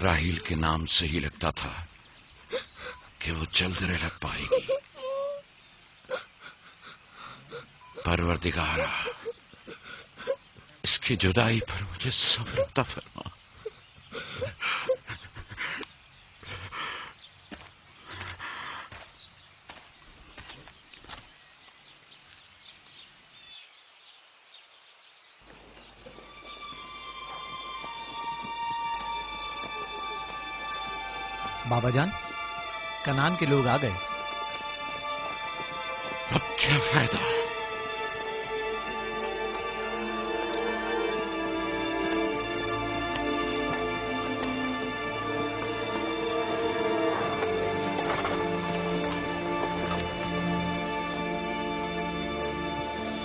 راہیل کے نام سے ہی لگتا تھا کہ وہ جلد رہ پائے گی۔ پروردگارا، اس کی جدائی پر مجھے صبر عطا فرما۔ بابا جان، کنان کے لوگ آ گئے۔ اب کیا فائدہ؟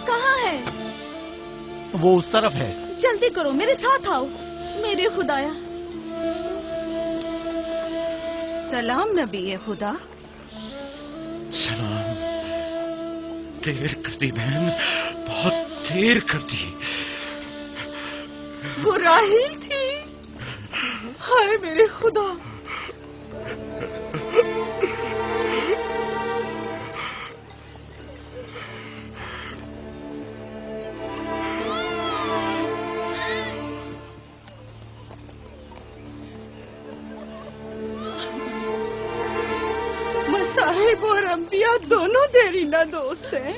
کہاں ہے؟ وہ اس طرف ہے۔ جلدی کرو، میرے ساتھ آؤ۔ میرے خدایا۔ سلام نبی خدا۔ سلام۔ دیر کر دی بہن، بہت دیر کر دی۔ وہ راہیل تھی؟ ہائے میرے خدا! مصائب اور انبیاء دونوں دیرینہ دوست ہیں۔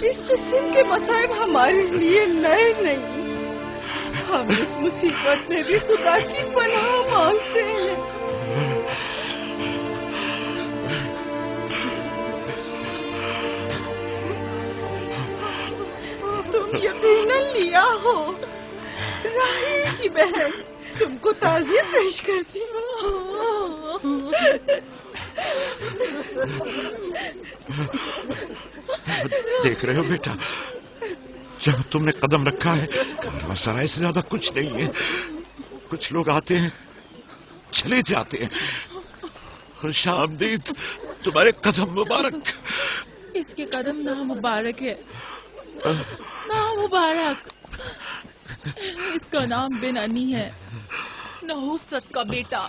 اس قسم کے مصائب ہمارے لیے نئے نہیں۔ ہم اس مصیبت میں بھی خدا کی پناہ مانگتے ہیں۔ تم یقیناً لیا ہو، راہیل کی بہن تم کو تعزیت پیش کرتی ہوں۔ دیکھ رہے ہو بیٹا، جہاں تم نے قدم رکھا ہے کارواں سرائے سے زیادہ کچھ نہیں ہے۔ کچھ لوگ آتے ہیں، چلے جاتے ہیں۔ خوش آمدید، تمہارے قدم مبارک۔ اس کے قدم نامبارک ہے، نامبارک۔ اس کا نام بن انی ہے، نحوست کا بیٹا۔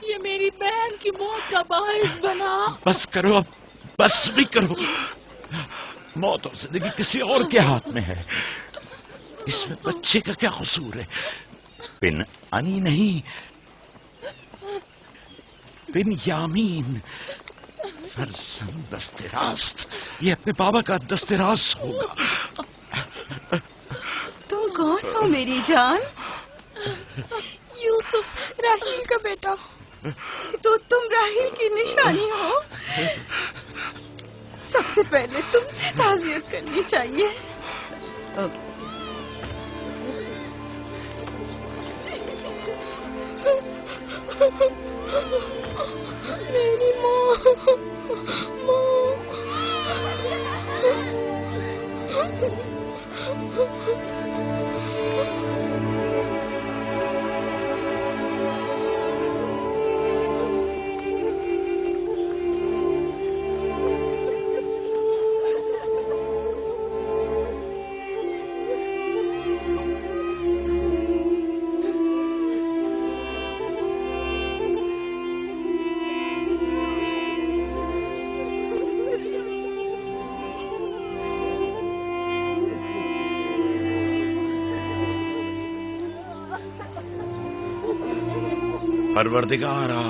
یہ میری بہن کی موت کا باعث بنا۔ بس کرو اب، بس بھی کرو۔ موت اور زندگی کسی اور کے ہاتھ میں ہے۔ اس میں بچے کا کیا قصور ہے؟ بن انی نہیں، بن یامین، فرزند دست راست۔ یہ اپنے بابا کا دست راست ہوگا۔ تم کون ہو میری جان؟ یوسف، راہیل کا بیٹا۔ تو تم راہیل کی نشانی ہو۔ سب سے پہلے تم سے تعزیت کرنی چاہیے۔ میری ماں، پروردگارا،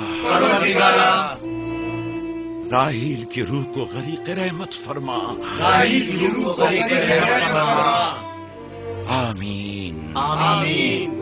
راہیل کی روح کو غریق رحمت فرما۔ آمین آمین۔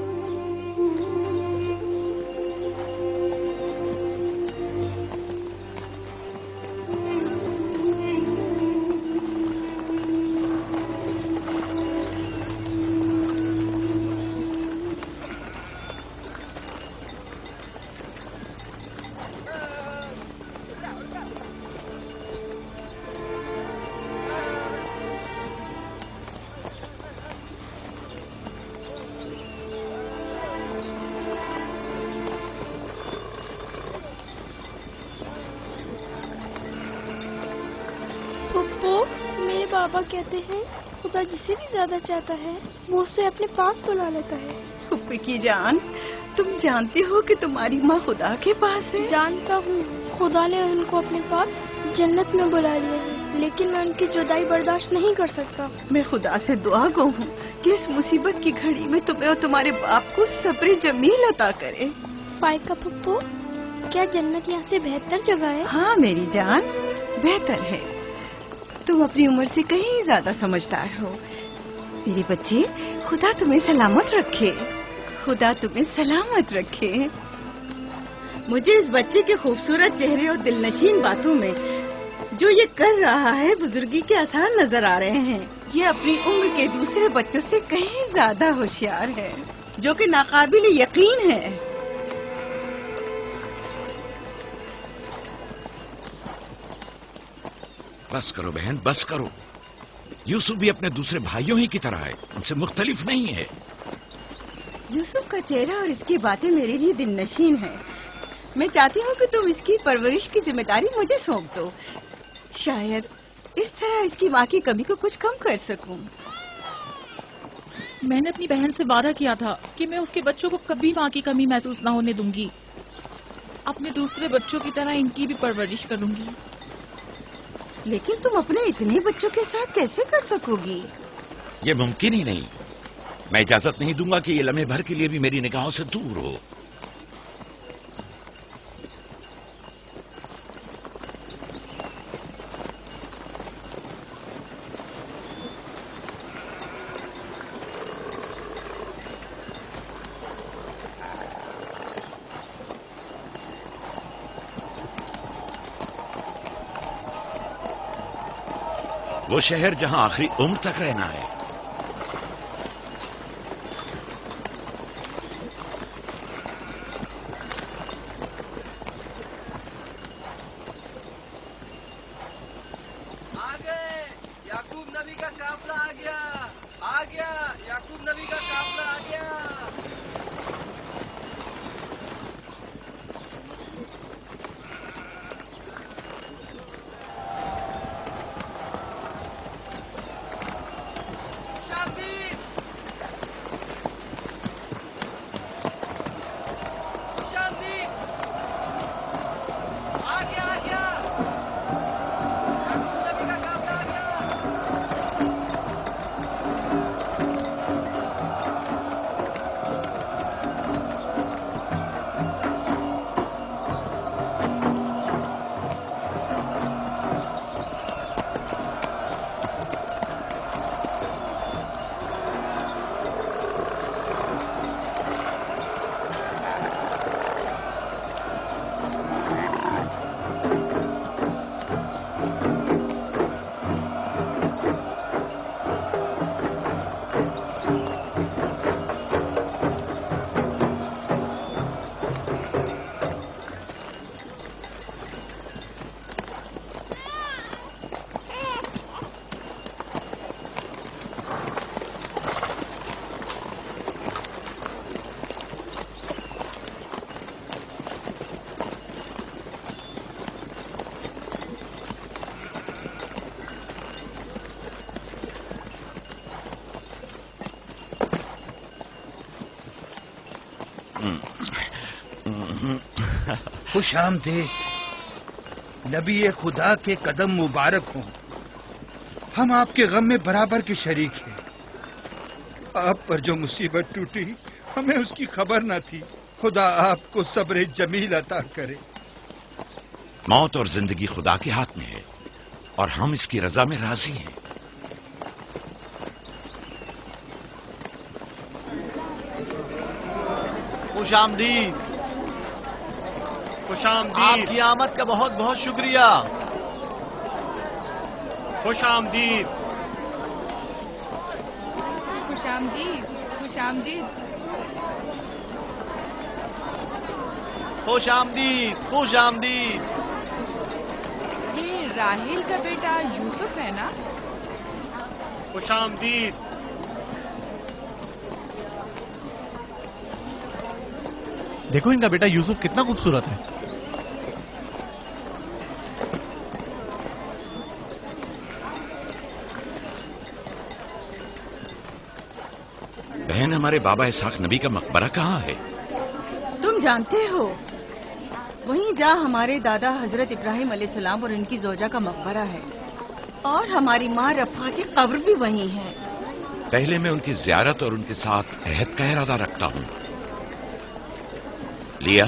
بابا کہتے ہیں خدا جسے بھی زیادہ چاہتا ہے وہ اسے اپنے پاس بلا لیتا ہے۔ پھپھی کی جان، تم جانتی ہو کہ تمہاری ماں خدا کے پاس ہے؟ جانتا ہوں، خدا نے ان کو اپنے پاس جنت میں بلا لیا ہے، لیکن میں ان کی جدائی برداشت نہیں کر سکتا۔ میں خدا سے دعا گو ہوں کہ اس مصیبت کی گھڑی میں تمہیں اور تمہارے باپ کو صبر جمیل عطا کرے۔ فائقہ پھپھو، کیا جنت یہاں سے بہتر جگہ ہے؟ ہاں میری جان، بہتر ہے۔ تم اپنی عمر سے کہیں زیادہ سمجھدار ہو میری بچی۔ خدا تمہیں سلامت رکھے، خدا تمہیں سلامت رکھے۔ مجھے اس بچے کے خوبصورت چہرے اور دلنشین باتوں میں جو یہ کر رہا ہے بزرگی کے آثار نظر آ رہے ہیں۔ یہ اپنی عمر کے دوسرے بچوں سے کہیں زیادہ ہوشیار ہے، جو کہ ناقابل یقین ہے۔ بس کرو بہن، بس کرو۔ یوسف بھی اپنے دوسرے بھائیوں ہی کی طرح ہے، ان سے مختلف نہیں ہے۔ یوسف کا چہرہ اور اس کی باتیں میرے لیے دل نشین ہیں۔ میں چاہتی ہوں کہ تم اس کی پرورش کی ذمہ داری مجھے سونپ دو، شاید اس طرح اس کی ماں کی کمی کو کچھ کم کر سکوں۔ میں نے اپنی بہن سے وعدہ کیا تھا کہ میں اس کے بچوں کو کبھی ماں کی کمی محسوس نہ ہونے دوں گی، اپنے دوسرے بچوں کی طرح ان کی بھی پرورش کروں گی۔ لیکن تم اپنے اتنے بچوں کے ساتھ کیسے کر سکو گی؟ یہ ممکن ہی نہیں۔ میں اجازت نہیں دوں گا کہ یہ لمحے بھر کے لیے بھی میری نگاہوں سے دور ہو۔ وہ شہر جہاں آخری عمر تک رہنا ہے۔ یعقوب نبی کا قافلہ آ گیا، یعقوب نبی کا قافلہ آ گیا۔ خوش آمدید، نبی خدا کے قدم مبارک ہوں۔ ہم آپ کے غم میں برابر کے شریک ہیں۔ آپ پر جو مصیبت ٹوٹی ہمیں اس کی خبر نہ تھی۔ خدا آپ کو صبر جمیل عطا کرے۔ موت اور زندگی خدا کے ہاتھ میں ہے اور ہم اس کی رضا میں راضی ہیں۔ خوش آمدید، خوش آمدید، آپ کی آمد کا بہت بہت شکریہ۔ خوش آمدید، خوش آمدید، خوش آمدید۔ خوش آمدید، خوش آمدید۔ یہ راہیل کا بیٹا یوسف ہے نا؟ خوش آمدید۔ دیکھو ان کا بیٹا یوسف کتنا خوبصورت ہے۔ بہن، ہمارے بابا اسحاق نبی کا مقبرہ کہاں ہے؟ तुम जानते हो वहीं जहाँ हमारे दादा हजरत इब्राहिम अलैहिस्सलाम और इनकी जोजा का मकबरा है, और हमारी माँ रफ़ा की कब्र भी वहीं है। पहले मैं उनकी ज़ियारत और उनके साथ अहद का इरादा रखता हूँ। लिया,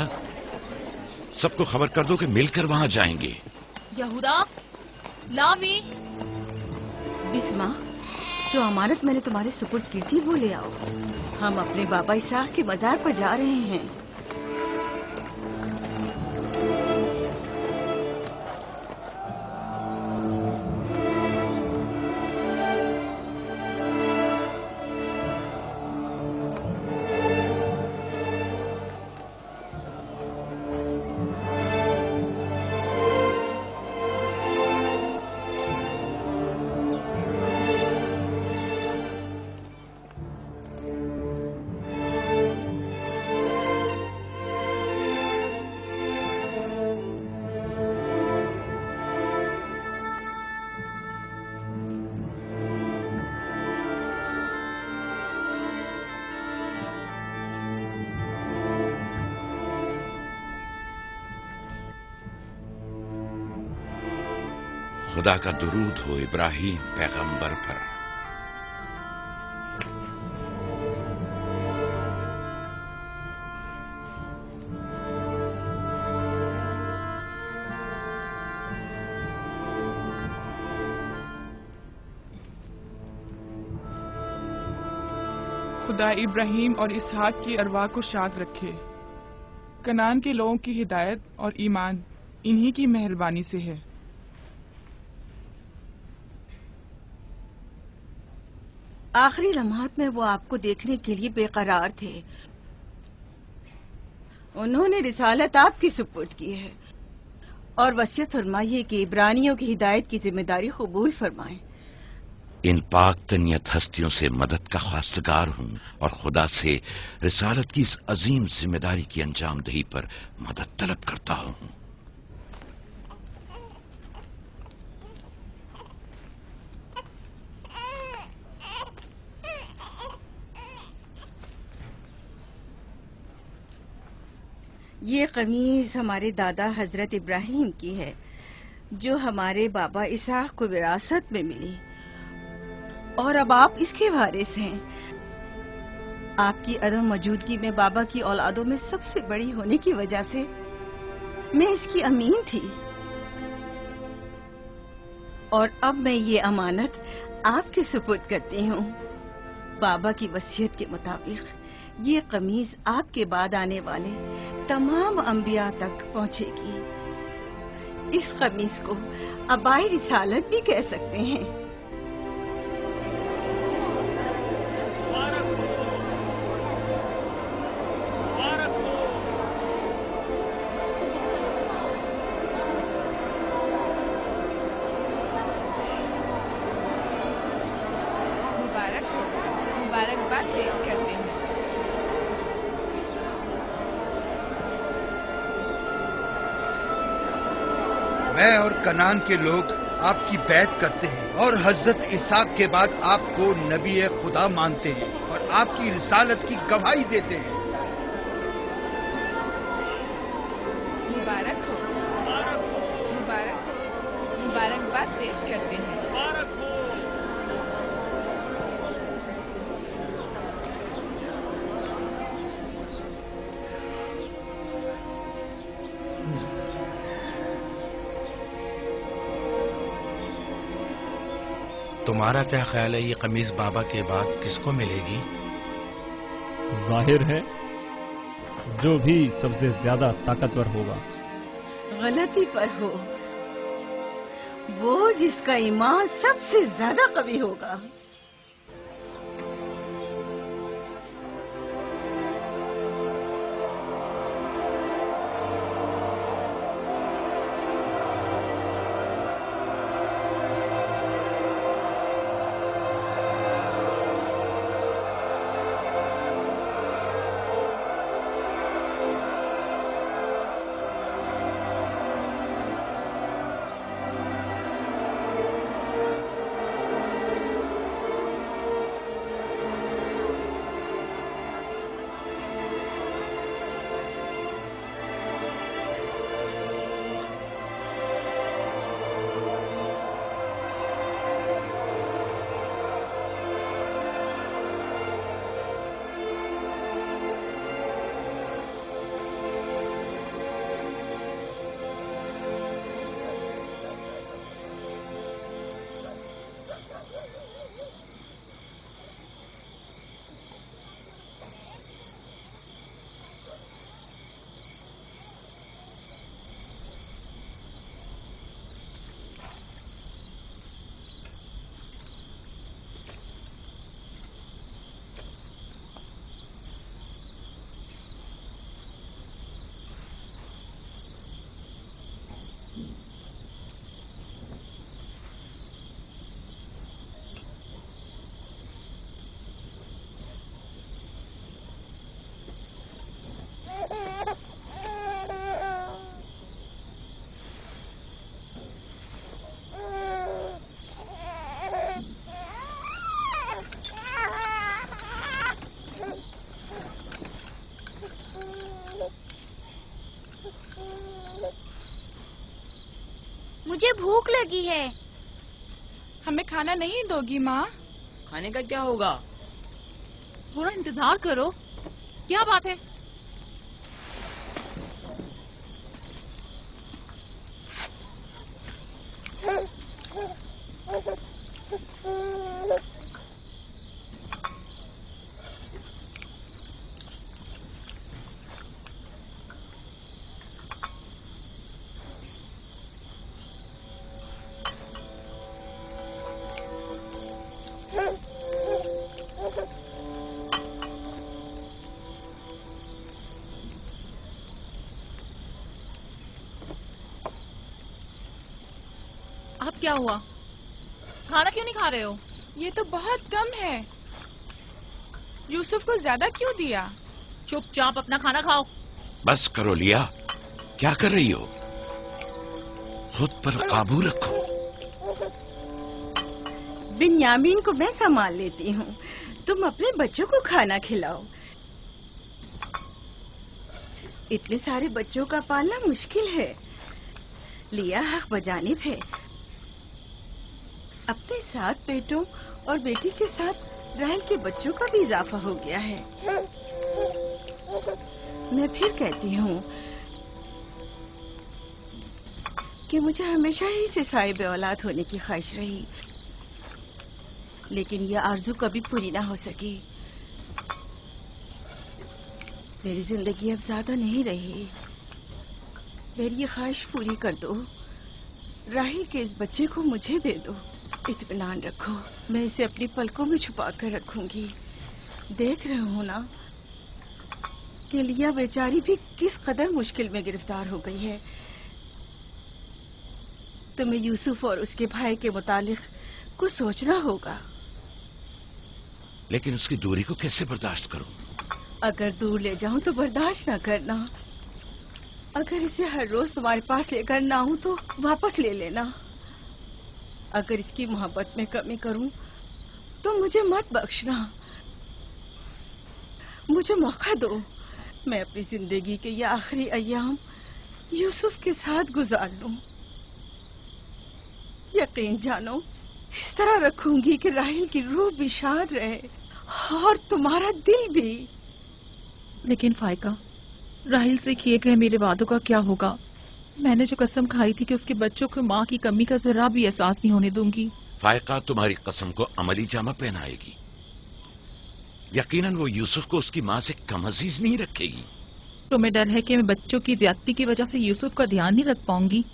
सबको खबर कर दो कि मिलकर वहां जाएंगे। यहूदा, लावी। बिस्मा, जो अमानत मैंने तुम्हारे सुपुर्द की थी वो ले आओ। हम अपने बाबा इसहाक के मजार पर जा रहे हैं। खुदा का दुरूद हो इब्राहिम पैगंबर पर। खुदा इब्राहिम और इसहाक की अरवाह को शाद रखे। कनान के लोगों की हिदायत और ईमान इन्हीं की मेहरबानी से है। आखिरी लम्हात में वो आपको देखने के लिए बेकरार थे। उन्होंने रिसालत आपकी सुपुर्द की है और वसीयत फरमाई कि इब्रानियों की हिदायत की जिम्मेदारी कबूल फरमाएं। इन पाक तनियत हस्तियों से मदद का ख्वास्तगार हूँ और खुदा से रिसालत की इस अजीम जिम्मेदारी की अंजाम दही पर मदद तलब करता हूँ। ये कमीज हमारे दादा हजरत इब्राहिम की है जो हमारे बाबा इसहाक को विरासत में मिली, और अब आप इसके वारिस हैं। आपकी अदम मौजूदगी में बाबा की औलादों में सबसे बड़ी होने की वजह से मैं इसकी अमीन थी, और अब मैं ये अमानत आपके सुपुर्द करती हूँ। बाबा की वसीयत के मुताबिक ये कमीज आपके बाद आने वाले तमाम अंबिया तक पहुँचेगी। इस कमीज को अबाई रिसालत भी कह सकते हैं। मुबारकबाद पेश करते हैं। मैं और कनान के लोग आपकी बैत करते हैं और हजरत इसहाक के बाद आपको नबी खुदा मानते हैं और आपकी रिसालत की गवाही देते हैं। मुबारक हो, मुबारकबाद पेश करते हैं। तुम्हारा क्या ख्याल है, ये कमीज बाबा के बाद किसको मिलेगी? जाहिर है जो भी सबसे ज्यादा ताकतवर होगा। गलती पर हो, वो जिसका ईमान सबसे ज्यादा कवी होगा। मुझे भूख लगी है। हमें खाना नहीं दोगी माँ? खाने का क्या होगा? थोड़ा इंतजार करो। क्या बात है? अब क्या हुआ? खाना क्यों नहीं खा रहे हो? ये तो बहुत कम है। यूसुफ को ज्यादा क्यों दिया? चुपचाप अपना खाना खाओ। बस करो लिया, क्या कर रही हो? खुद पर काबू रखो। बिन्यामीन को मैं संभाल लेती हूँ, तुम अपने बच्चों को खाना खिलाओ। इतने सारे बच्चों का पालना मुश्किल है। लिया हक बजानिब है। अपने 7 बेटों और बेटी के साथ राहल के बच्चों का भी इजाफा हो गया है। मैं फिर कहती हूँ कि मुझे हमेशा ही से साहिब औलाद होने की ख्वाहिश रही, लेकिन यह आरज़ू कभी पूरी ना हो सकी। मेरी जिंदगी अब ज्यादा नहीं रही। मेरी ये ख्वाहिश पूरी कर दो। राहिल के इस बच्चे को मुझे दे दो। इत्मीनान रखो, मैं इसे अपनी पलकों में छुपा कर रखूंगी। देख रहे हो ना कि लिया बेचारी भी किस कदर मुश्किल में गिरफ्तार हो गई है। तुम्हें यूसुफ और उसके भाई के मुतालिक कुछ सोचना होगा। लेकिन उसकी दूरी को कैसे बर्दाश्त करूं? अगर दूर ले जाऊं तो बर्दाश्त न करना। अगर इसे हर रोज तुम्हारे पास लेकर ना आऊं तो वापस ले लेना। अगर इसकी मोहब्बत में कमी करूं तो मुझे मत बख्शना। मुझे मौका दो, मैं अपनी जिंदगी के ये आखिरी अय्याम यूसुफ के साथ गुजार लूं। यकीन जानो, इस तरह रखूंगी कि राहिल की रूह भी शाद रहे और तुम्हारा दिल भी। लेकिन फाइका, राहिल से किए गए मेरे वादों का क्या होगा? मैंने जो कसम खाई थी कि उसके बच्चों को माँ की कमी का जरा भी एहसास नहीं होने दूंगी। फायका तुम्हारी कसम को अमली जामा पहनाएगी। यकीनन वो यूसुफ को उसकी माँ से कम अजीज नहीं रखेगी। तुम्हें डर है कि मैं बच्चों की ज्यादती की वजह से यूसुफ का ध्यान नहीं रख पाऊंगी?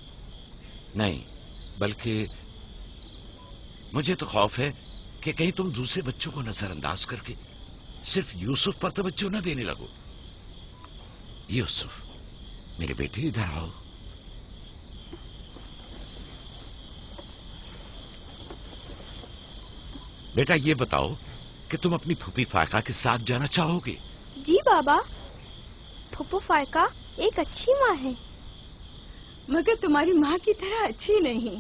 नहीं, बल्कि मुझे तो खौफ है कि कहीं तुम दूसरे बच्चों को नजरअंदाज करके सिर्फ यूसुफ पर तवज्जो न देने लगो। यूसुफ, मेरे बेटे इधर आओ। बेटा, ये बताओ कि तुम अपनी फूफी फायका के साथ जाना चाहोगे? जी बाबा, फूफू फायका एक अच्छी माँ है। मगर तुम्हारी माँ की तरह अच्छी नहीं,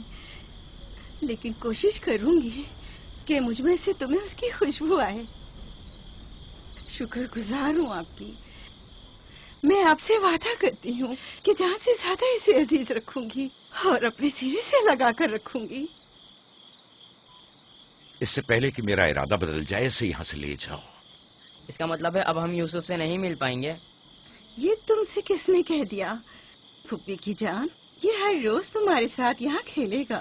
लेकिन कोशिश करूंगी कि मुझमें से तुम्हें उसकी खुशबू आए। शुक्रगुजार हूँ आपकी। मैं आपसे वादा करती हूँ कि जान से ज्यादा इसे अजीज रखूंगी और अपने सीने से लगा कर रखूंगी। इससे पहले कि मेरा इरादा बदल जाए, इसे यहाँ से ले जाओ। इसका मतलब है अब हम यूसुफ से नहीं मिल पाएंगे? ये तुमसे किसने कह दिया? फूफी की जान, ये हर रोज तुम्हारे साथ यहाँ खेलेगा।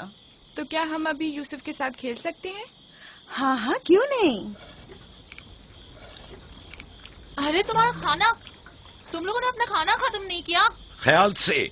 तो क्या हम अभी यूसुफ के साथ खेल सकते हैं? हाँ हाँ, क्यों नहीं। अरे तुम्हारा खाना, तुम लोगों ने अपना खाना खत्म नहीं किया? ख्याल से।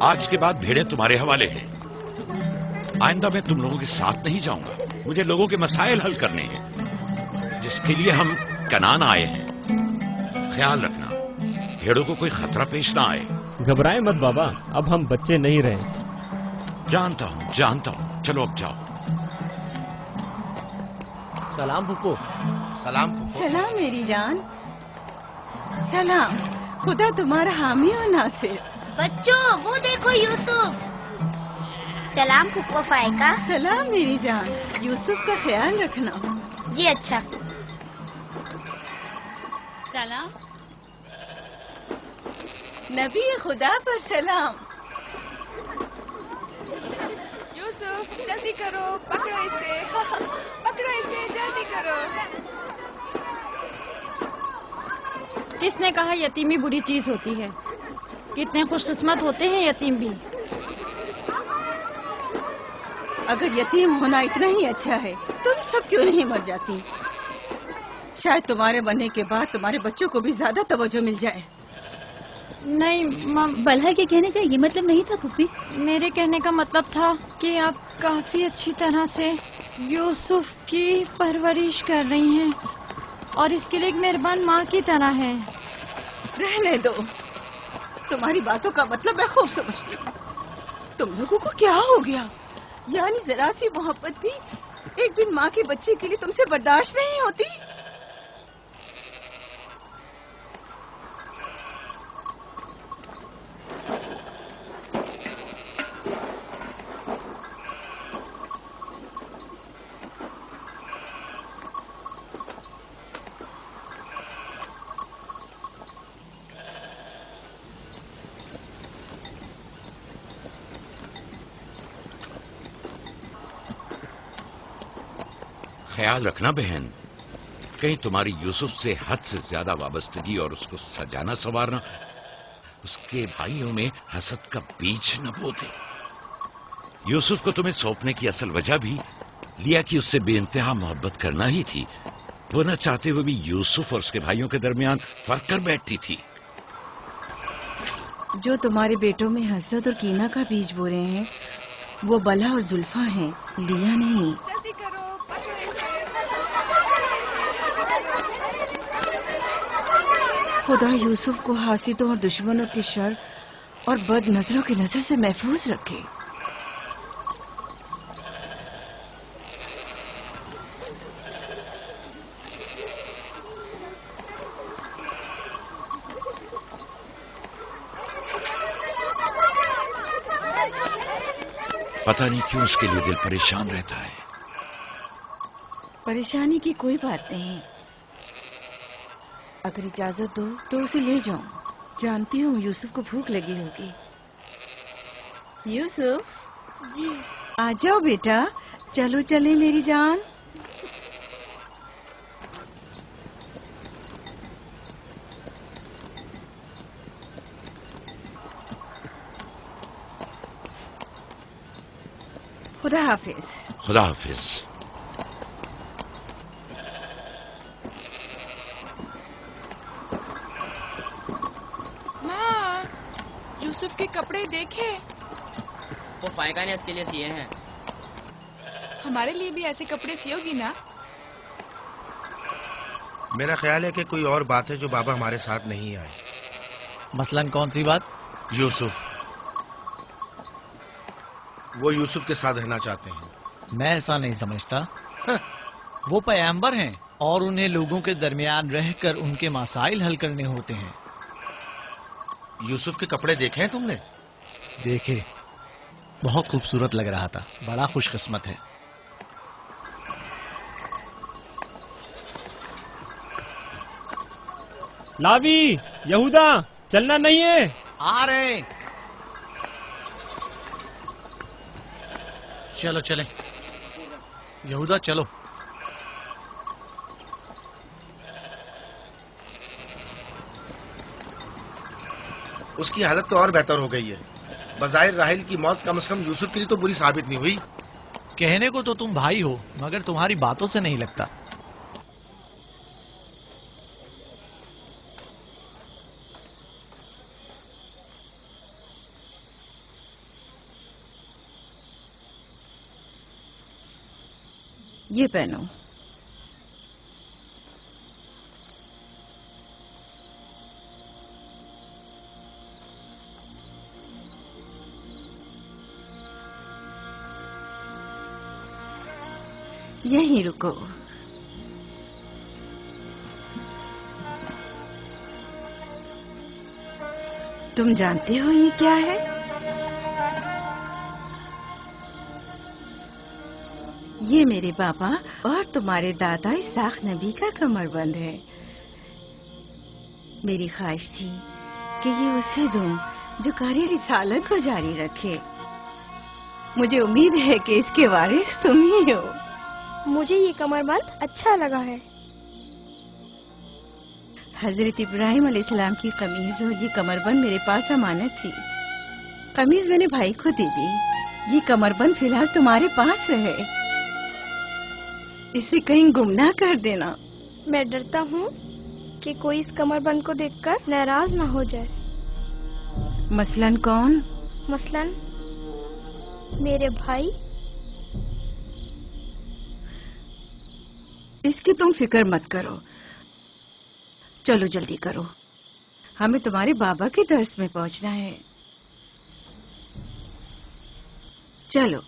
आज के बाद भेड़ें तुम्हारे हवाले हैं। आइंदा मैं तुम लोगों के साथ नहीं जाऊंगा। मुझे लोगों के मसाइल हल करने हैं, जिसके लिए हम कनान आए हैं। ख्याल रखना भेड़ों को कोई खतरा पेश ना आए। घबराए मत बाबा, अब हम बच्चे नहीं रहे। जानता हूं। चलो अब जाओ। सलाम फुप्पो। सलाम फुप्पो। सलाम मेरी जान। सलाम। खुदा तुम्हारा हामी हो नासिर। बच्चों वो देखो यूसुफ। सलाम फुप्पो फायका। सलाम मेरी जान। यूसुफ का ख्याल रखना। जी अच्छा। सलाम। नबी खुदा पर सलाम। यूसुफ जल्दी करो, पकड़ो इसे। पकड़ो इसे, जल्दी करो। किसने कहा यतीमी बुरी चीज होती है? कितने खुशकिस्मत होते हैं यतीम भी। अगर यतीम होना इतना ही अच्छा है, तुम सब क्यों नहीं मर जाती? शायद तुम्हारे बनने के बाद तुम्हारे बच्चों को भी ज्यादा तवज्जो मिल जाए। नहीं बल्हा के कहने का ये मतलब नहीं था पुप्पी। मेरे कहने का मतलब था कि आप काफी अच्छी तरह से यूसुफ की परवरिश कर रही हैं और इसके लिए एक मेहरबान माँ की तरह हैं। रहने दो, तुम्हारी बातों का मतलब मैं खूब समझती हूँ। तुम लोगों को क्या हो गया? यानी जरा सी मोहब्बत भी एक दिन माँ के बच्चे के लिए तुमसे बर्दाश्त नहीं होती? ख्याल रखना बहन, कहीं तुम्हारी यूसुफ से हद से ज्यादा वाबस्तगी और उसको सजाना संवारना उसके भाइयों में हसद का बीज न बो दे। यूसुफ को तुम्हें सौंपने की असल वजह भी लिया कि उससे बेइंतहा मोहब्बत करना ही थी। वो न चाहते हुए भी यूसुफ और उसके भाइयों के दरमियान फर्क कर बैठती थी। जो तुम्हारे बेटों में हसद और कीना का बीज बो रहे हैं, वो बला और जुल्फा हैं, लिया नहीं। जल्दी करो, पकड़ो इसे। खुदा यूसुफ को हासिदों और दुश्मनों की शर और बद नजरों की नजर से महफूज रखे। पता नहीं क्यों उसके लिए दिल परेशान रहता है। परेशानी की कोई बात नहीं। अगर इजाजत दो तो उसे ले जाऊं। जानती हूँ यूसुफ को भूख लगी होगी। यूसुफ जी। आ जाओ बेटा, चलो चले मेरी जान। खुदा हाफिज। खुदा हाफिज। माँ, यूसुफ के कपड़े देखे। वो फायका ने इसके लिए सिए हैं। हमारे लिए भी ऐसे कपड़े सियोगी ना? मेरा ख्याल है कि कोई और बात है जो बाबा हमारे साथ नहीं आए। मसलन कौन सी बात? यूसुफ। वो यूसुफ के साथ रहना चाहते हैं। मैं ऐसा नहीं समझता। वो पैगंबर हैं और उन्हें लोगों के दरमियान रहकर उनके मसाइल हल करने होते हैं। यूसुफ के कपड़े देखे हैं तुमने? देखे, बहुत खूबसूरत लग रहा था। बड़ा खुशकिस्मत है। लावी, यहूदा, चलना नहीं है। आ रहे। चलो चले यहूदा, चलो। उसकी हालत तो और बेहतर हो गई है। बज़ाहिर राहिल की मौत कम से कम यूसुफ के लिए तो बुरी साबित नहीं हुई। कहने को तो तुम भाई हो, मगर तुम्हारी बातों से नहीं लगता। یہ پہنو. یہیں رکو. تم جانتے ہو یہ کیا ہے؟ یہ میرے بابا اور تمہارے دادا اسحاق نبی کا کمر بند ہے. میری خواہش تھی کہ یہ اسے دوں جو کار رسالت کو جاری رکھے. مجھے امید ہے کہ اس کے وارث تم ہی ہو. مجھے یہ کمر بند اچھا لگا ہے. حضرت ابراہیم علیہ السلام کی قمیض اور یہ کمر بند میرے پاس امانت تھی. قمیض میں نے بھائی کو دے دی. یہ کمر بند فی الحال تمہارے پاس رہے. اسے کہیں گم نہ کر دینا. میں ڈرتا ہوں کہ کوئی اس کمر بند کو دیکھ کر ناراض نہ ہو جائے. مثلاً کون؟ مثلاً میرے بھائی. اس کی تم فکر مت کرو. چلو جلدی کرو، ہمیں تمہارے بابا کے درس میں پہنچنا ہے. چلو.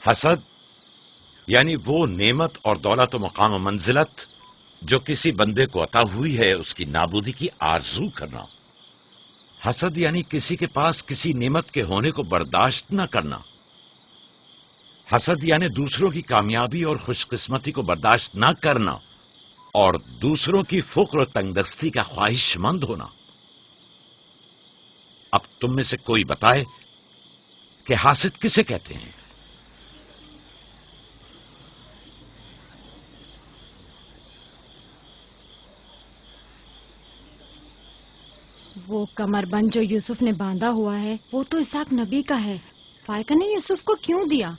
حسد یعنی وہ نعمت اور دولت و مقام و منزلت جو کسی بندے کو عطا ہوئی ہے اس کی نابودی کی آرزو کرنا. حسد یعنی کسی کے پاس کسی نعمت کے ہونے کو برداشت نہ کرنا. حسد یعنی دوسروں کی کامیابی اور خوش قسمتی کو برداشت نہ کرنا اور دوسروں کی فقر و تنگدستی کا خواہش مند ہونا. اب تم میں سے کوئی بتائے کہ حاسد کسے کہتے ہیں؟ وہ کمر بند جو یوسف نے باندھا ہوا ہے وہ تو اسحاق نبی کا ہے. فائقہ نے یوسف کو کیوں دیا؟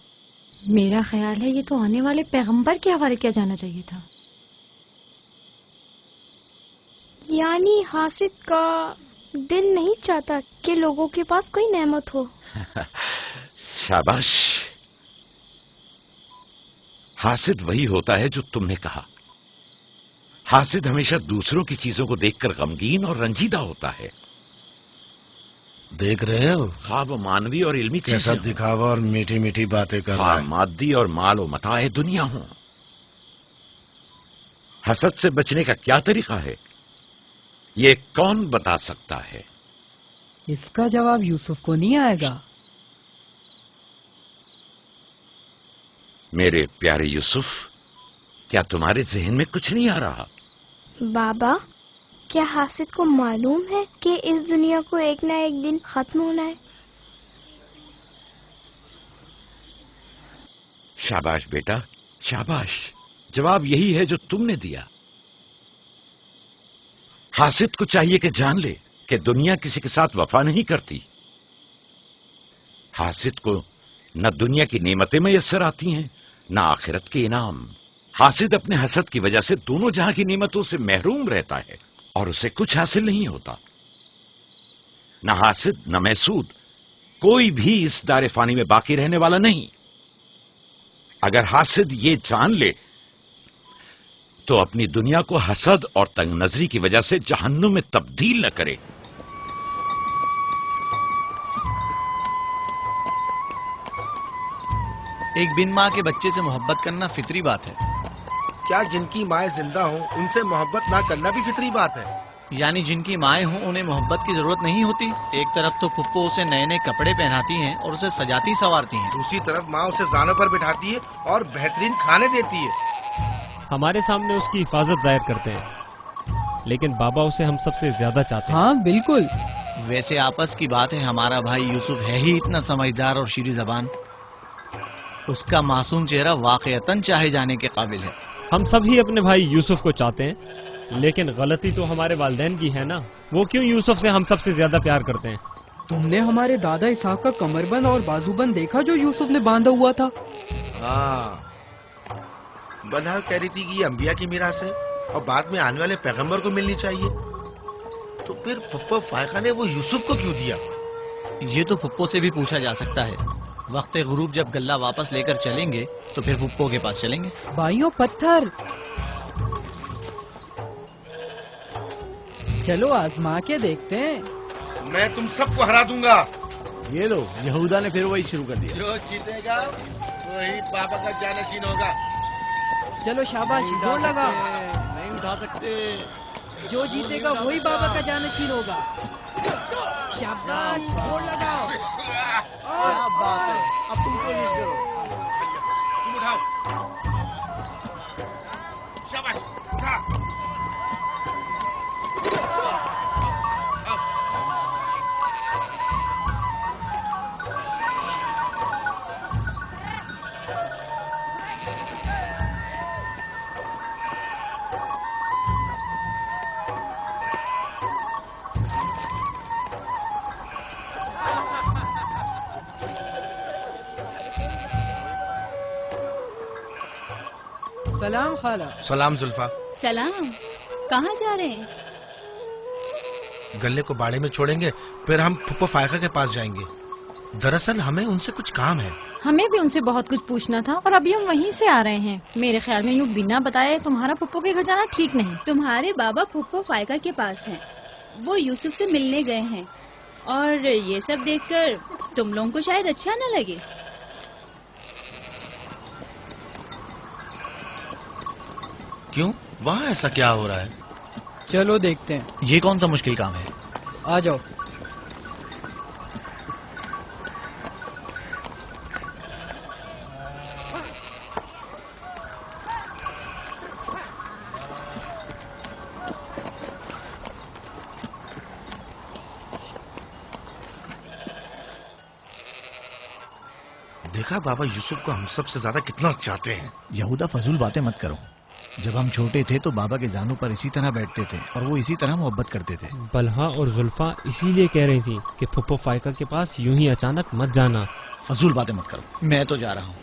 میرا خیال ہے یہ تو آنے والے پیغمبر کے حوالے کیا جانا چاہیے تھا. یعنی حاسد کا دل نہیں چاہتا کہ لوگوں کے پاس کوئی نعمت ہو. شاباش. حاسد وہی ہوتا ہے جو تم نے کہا. حاسد ہمیشہ دوسروں کی چیزوں کو دیکھ کر غمگین اور رنجیدہ ہوتا ہے. دیکھ رہے ہو خواب و مانوی اور علمی کیسا چیزیں دکھاوا اور میٹھی میٹھی باتیں کر رہا ہے. مادی اور مال و متاع دنیا ہوں. حسد سے بچنے کا کیا طریقہ ہے یہ کون بتا سکتا ہے؟ اس کا جواب یوسف کو نہیں آئے گا. میرے پیارے یوسف، کیا تمہارے ذہن میں کچھ نہیں آ رہا؟ بابا، کیا حاسد کو معلوم ہے کہ اس دنیا کو ایک نہ ایک دن ختم ہونا ہے؟ شاباش بیٹا، شاباش. جواب یہی ہے جو تم نے دیا. حاسد کو چاہیے کہ جان لے کہ دنیا کسی کے ساتھ وفا نہیں کرتی. حاسد کو نہ دنیا کی نعمتیں میسر آتی ہیں نہ آخرت کے انعام. حاسد اپنے حسد کی وجہ سے دونوں جہاں کی نعمتوں سے محروم رہتا ہے اور اسے کچھ حاصل نہیں ہوتا. نہ حاسد نہ محسود کوئی بھی اس دار فانی میں باقی رہنے والا نہیں. اگر حاسد یہ جان لے تو اپنی دنیا کو حسد اور تنگ نظری کی وجہ سے جہنم میں تبدیل نہ کرے. ایک بن ماں کے بچے سے محبت کرنا فطری بات ہے. کیا جن کی مائیں زندہ ہوں ان سے محبت نہ کرنا بھی فطری بات ہے؟ یعنی جن کی مائیں ہوں انہیں محبت کی ضرورت نہیں ہوتی. ایک طرف تو پھپھو اسے نئے نئے کپڑے پہناتی ہیں اور اسے سجاتی سنوارتی ہیں، دوسری طرف ماں اسے زانوں پر بٹھاتی ہے اور بہترین کھانے دیتی ہے. ہمارے سامنے اس کی حفاظت ظاہر کرتے ہیں لیکن بابا اسے ہم سب سے زیادہ چاہتے ہیں. ہاں بالکل. ویسے آپس کی بات ہے، ہمارا بھائی یوسف ہے ہی اتنا سمجھدار اور شیریں زبان. اس کا معصوم چہرہ واقعتاً چاہے جانے کے قابل ہے. ہم سب ہی اپنے بھائی یوسف کو چاہتے ہیں لیکن غلطی تو ہمارے والدین کی ہے نا. وہ کیوں یوسف سے ہم سب سے زیادہ پیار کرتے ہیں؟ تم نے ہمارے دادا اسحاق کا کمر بند اور بازو بند دیکھا جو یوسف نے باندھا ہوا تھا؟ ہاں، بلہا کہہ رہی تھی کہ یہ انبیاء کی میراث ہے اور بعد میں آنے والے پیغمبر کو ملنی چاہیے. तो फिर पप्पो फायका ने वो यूसुफ को क्यों दिया? ये तो पुप्पो से भी पूछा जा सकता है। वक्त गुरूब जब गल्ला वापस लेकर चलेंगे तो फिर पुप्पो के पास चलेंगे। भाइयों पत्थर, चलो आजमा के देखते हैं। मैं तुम सबको हरा दूंगा। ये लो, यहूदा ने फिर वही शुरू कर दिया। जो जीतेगा वही बाबा का जानशीन होगा। चलो शाबाश, जोर लगा। नहीं उठा सकते। जो जीतेगा वही बाबा का जानशीन होगा। शाबाश, जोर लगाओ। क्या बात है, अब तुम कोशिश करो। तुम उठाओ। शाबाश, उठा। सलाम खाला। सलाम जुल्फा। सलाम। कहाँ जा रहे हैं? गल्ले को बाड़े में छोड़ेंगे, फिर हम फुप्पो फायका के पास जाएंगे। दरअसल हमें उनसे कुछ काम है। हमें भी उनसे बहुत कुछ पूछना था और अभी हम वहीं से आ रहे हैं। मेरे ख्याल में यूँ बिना बताए तुम्हारा पुप्पो के घर जाना ठीक नहीं। तुम्हारे बाबा फुप्पो फायका के पास हैं। वो यूसुफ से मिलने गए हैं और ये सब देखकर तुम लोगों को शायद अच्छा न लगे। क्यों? वहाँ ऐसा क्या हो रहा है? चलो देखते हैं। ये कौन सा मुश्किल काम है? आ जाओ। देखा बाबा यूसुफ को हम सबसे ज्यादा कितना चाहते हैं। यहूदा फजूल बातें मत करो। जब हम छोटे थे तो बाबा के जानों पर इसी तरह बैठते थे और वो इसी तरह मोहब्बत करते थे। बलहा और जुल्फा इसीलिए कह रही थी कि फुप्पो फायका के पास यूं ही अचानक मत जाना। फजूल बातें मत करो, मैं तो जा रहा हूँ।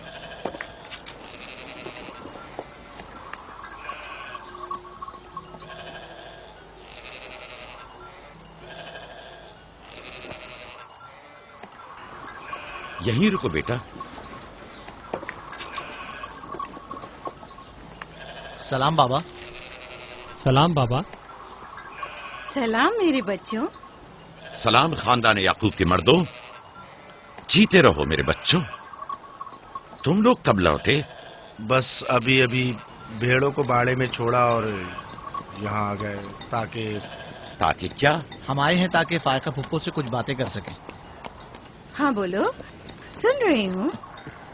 यहीं रुको बेटा। सलाम बाबा। सलाम बाबा। सलाम मेरे बच्चों। सलाम खानदान याकूब के मर्दों। जीते रहो मेरे बच्चों। तुम लोग कब लौटे? बस अभी अभी भेड़ों को बाड़े में छोड़ा और यहाँ आ गए। ताकि क्या? हम आए हैं ताकि फायका फुप्पो से कुछ बातें कर सकें। हाँ बोलो, सुन रही हूँ।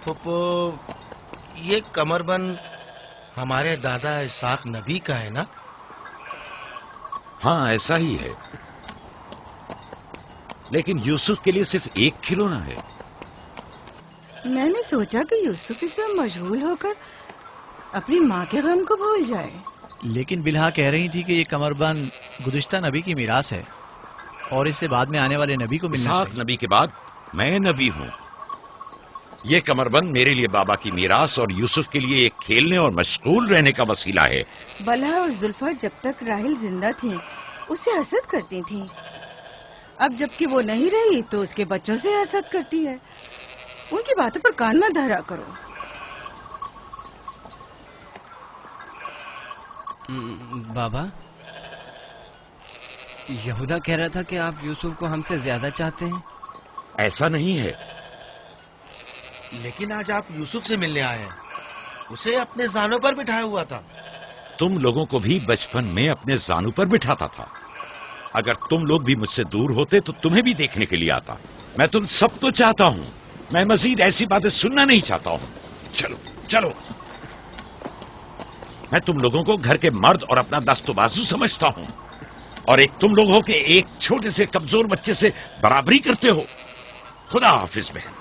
फुप्पो, ये कमरबंद हमारे दादा इसाक नबी का है ना? हाँ ऐसा ही है, लेकिन यूसुफ के लिए सिर्फ एक खिलौना है। मैंने सोचा कि यूसुफ इसमें मशगूल होकर अपनी माँ के गम को भूल जाए। लेकिन बिलहा कह रही थी कि ये कमरबंद गुज़िश्ता नबी की मीरास है और इससे बाद में आने वाले नबी को मिलना चाहिए। इसाक नबी के बाद मैं नबी हूँ। ये कमरबंद मेरे लिए बाबा की मीरास और यूसुफ के लिए एक खेलने और मशगूल रहने का वसीला है। बलहा और जुल्फा जब तक राहिल जिंदा थी उससे हसद करती थी। अब जबकि वो नहीं रही तो उसके बच्चों से हसद करती है। उनकी बातों पर कान मत धरा करो। बाबा, यहूदा कह रहा था कि आप यूसुफ को हमसे ज्यादा चाहते हैं। ऐसा नहीं है। लेकिन आज आप यूसुफ से मिलने आए हैं। उसे अपने जानों पर बिठाया हुआ था। तुम लोगों को भी बचपन में अपने जानों पर बिठाता था। अगर तुम लोग भी मुझसे दूर होते तो तुम्हें भी देखने के लिए आता। मैं तुम सबको चाहता हूँ। मैं मजीद ऐसी बातें सुनना नहीं चाहता हूँ। चलो चलो। मैं तुम लोगों को घर के मर्द और अपना दस्तबाजू समझता हूँ और एक तुम लोग हो के एक छोटे से कमजोर बच्चे से बराबरी करते हो। खुदा हाफिज बहन।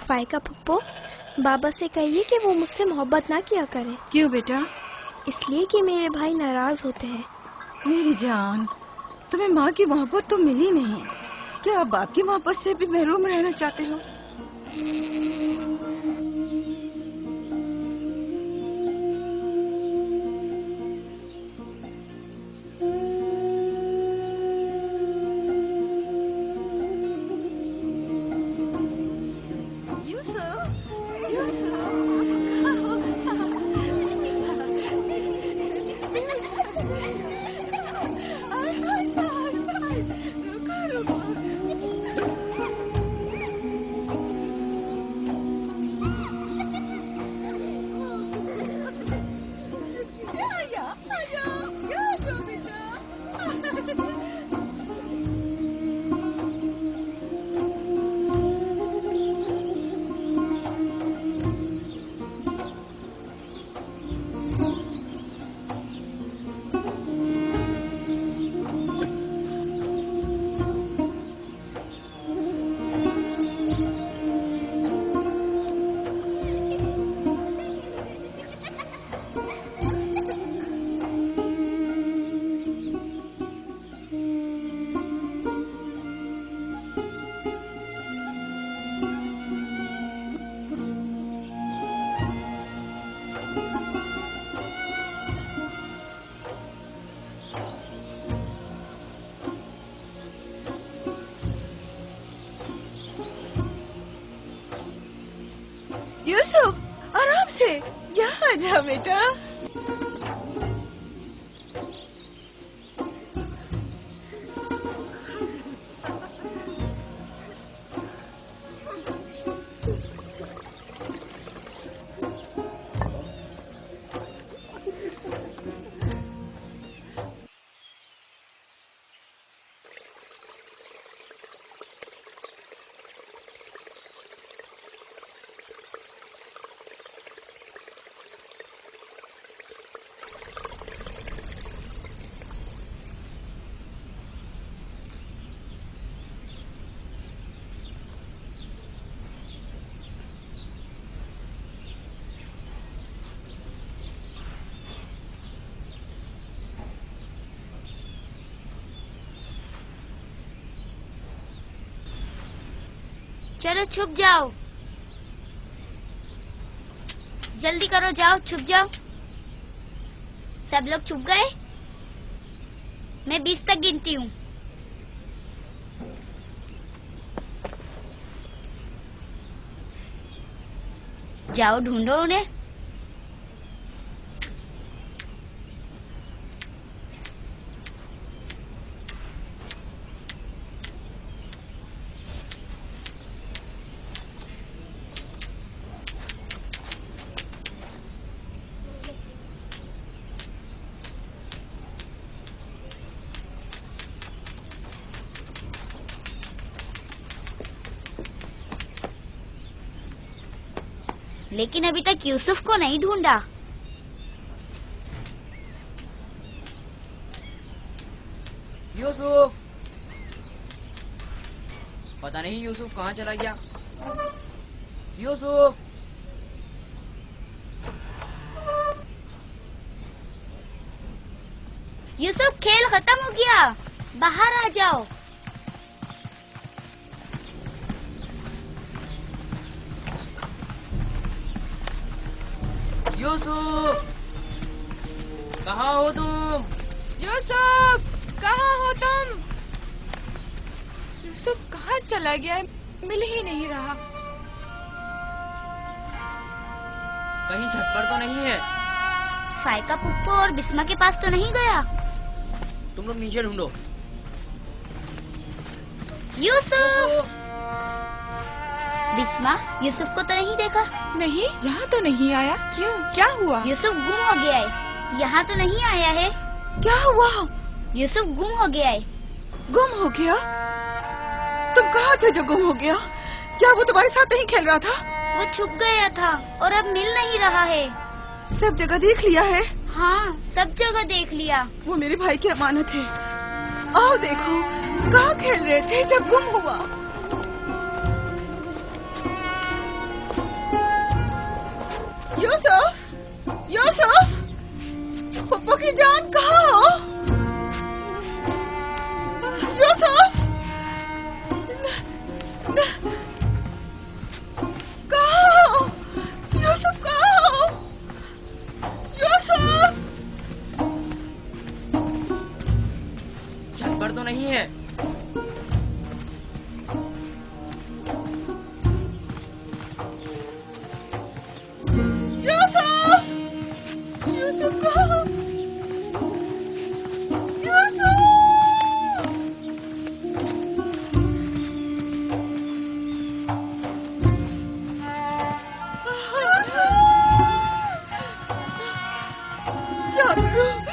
फायका फुप्पो, बाबा से कहिए कि वो मुझसे मोहब्बत ना किया करे। क्यों बेटा? इसलिए कि मेरे भाई नाराज होते हैं। मेरी जान, तुम्हें माँ की मोहब्बत तो मिली नहीं। क्या आप बाप की मोहब्बत से भी महरूम रहना चाहते हो? यूसुफ, आराम से, यहाँ आ जा बेटा। चलो छुप जाओ, जल्दी करो, जाओ छुप जाओ। सब लोग छुप गए? मैं 20 तक गिनती हूँ। जाओ ढूंढो उन्हें। लेकिन अभी तक यूसुफ को नहीं ढूंढा। यूसुफ, पता नहीं यूसुफ कहाँ चला गया। यूसुफ, यूसुफ, खेल खत्म हो गया, बाहर आ जाओ। यूसुफ, कहाँ हो तुम? यूसुफ, कहाँ हो तुम? यूसुफ कहाँ चला गया है? मिल ही नहीं रहा। कहीं छत पर तो नहीं है? फायका पुप्पो और बिस्मा के पास तो नहीं गया? तुम लोग नीचे ढूंढो। यूसुफ! बिस्मा, यूसुफ को तो नहीं देखा? नहीं, यहाँ तो नहीं आया। क्यों, क्या हुआ? यूसुफ गुम हो गया है। यहाँ तो नहीं आया है। क्या हुआ? यूसुफ गुम हो गया है। गुम हो गया? तुम कहाँ थे जो गुम हो गया? क्या वो तुम्हारे साथ नहीं खेल रहा था? वो छुप गया था और अब मिल नहीं रहा है। सब जगह देख लिया है? हाँ, सब जगह देख लिया। वो मेरे भाई की अमानत है। आओ देखो, कहाँ खेल रहे थे जब गुम हुआ? यूसुफ, यूसुफ, पप्पू की जान कहाँ हो? यूसुफ, अल्लाह अकबर।